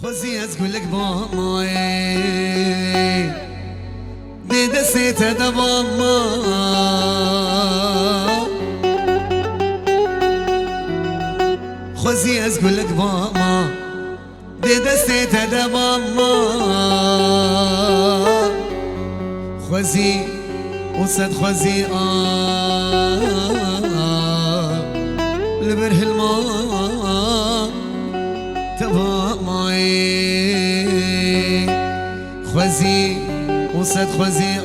خوزی از گلک با مای دیده سیت دوا ما خوزی از گلک با ما دیده سیت دوا ما خوزی وصد خوزی لبره الماء تبا معي خوزي وصد خوزي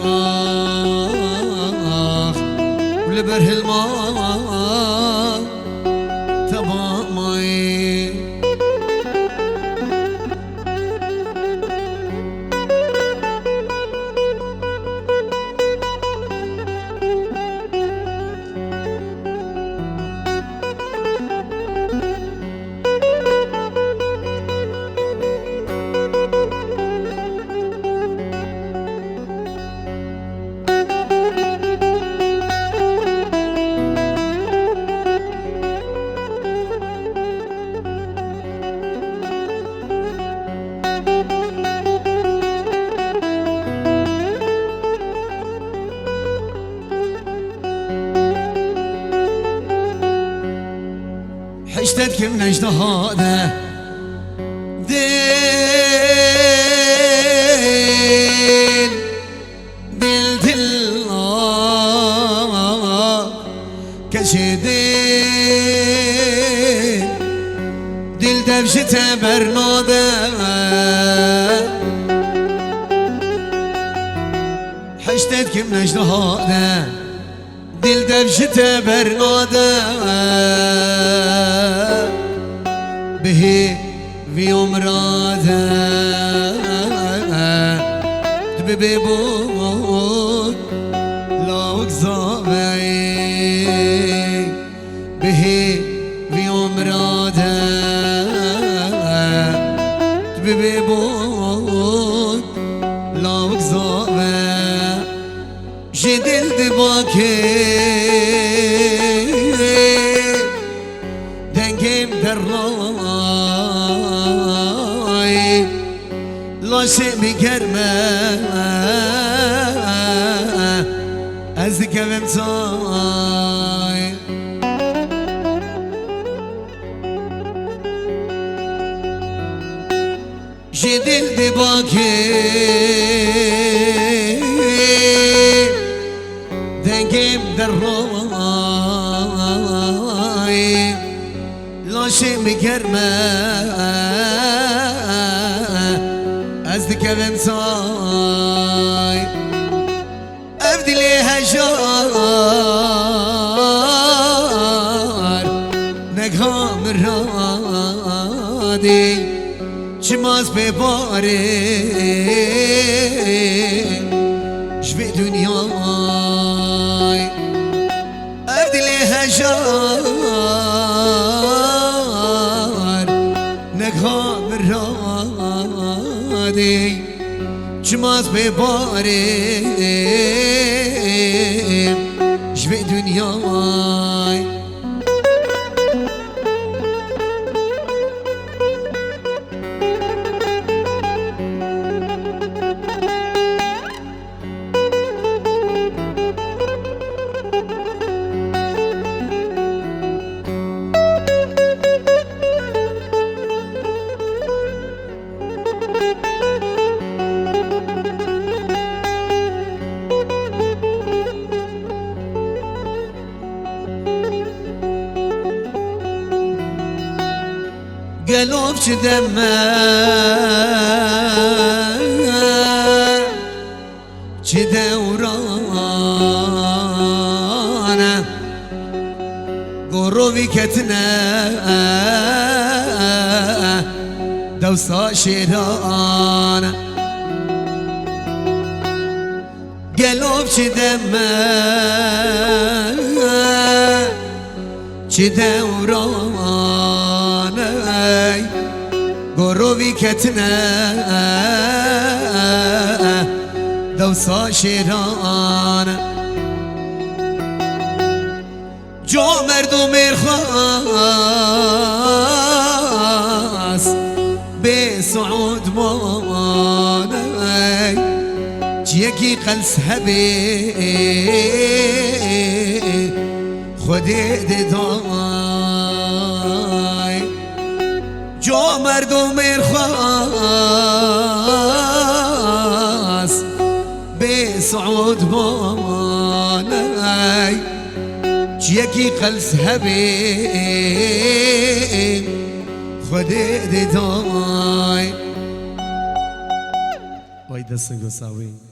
ولبره الماء تبا معي حشتت كم نجد هذا دل كشدين دل دفشته برناده حشتت كم نجد هذا دل دفشته برناده به في عمراده تبي بود لا اكذابي به في عمراده تبي بود لا اكذابي جدل دباكي دنگم در رای لاشه میگرمه از دکمم تای جدل دباکه دنگم در رای لاشه میگرمه از دکمم تای افدلی هجار نگام رادی چماز بباره شبه دنیای افدلی هجار نگام رادی چماز بباره شبه دنیای قلوب دمه دورانه قروبي كتنا دوسا شيرانه قلوب دمه دورانه قروبي كتنا دوسا شيرانه جو مردم خواست بسعود مانای جيكي قلس هبي خودي داي جو مردم الخاص بسعود مانای جيكي قلس هبي خودي داي وای دست گساوی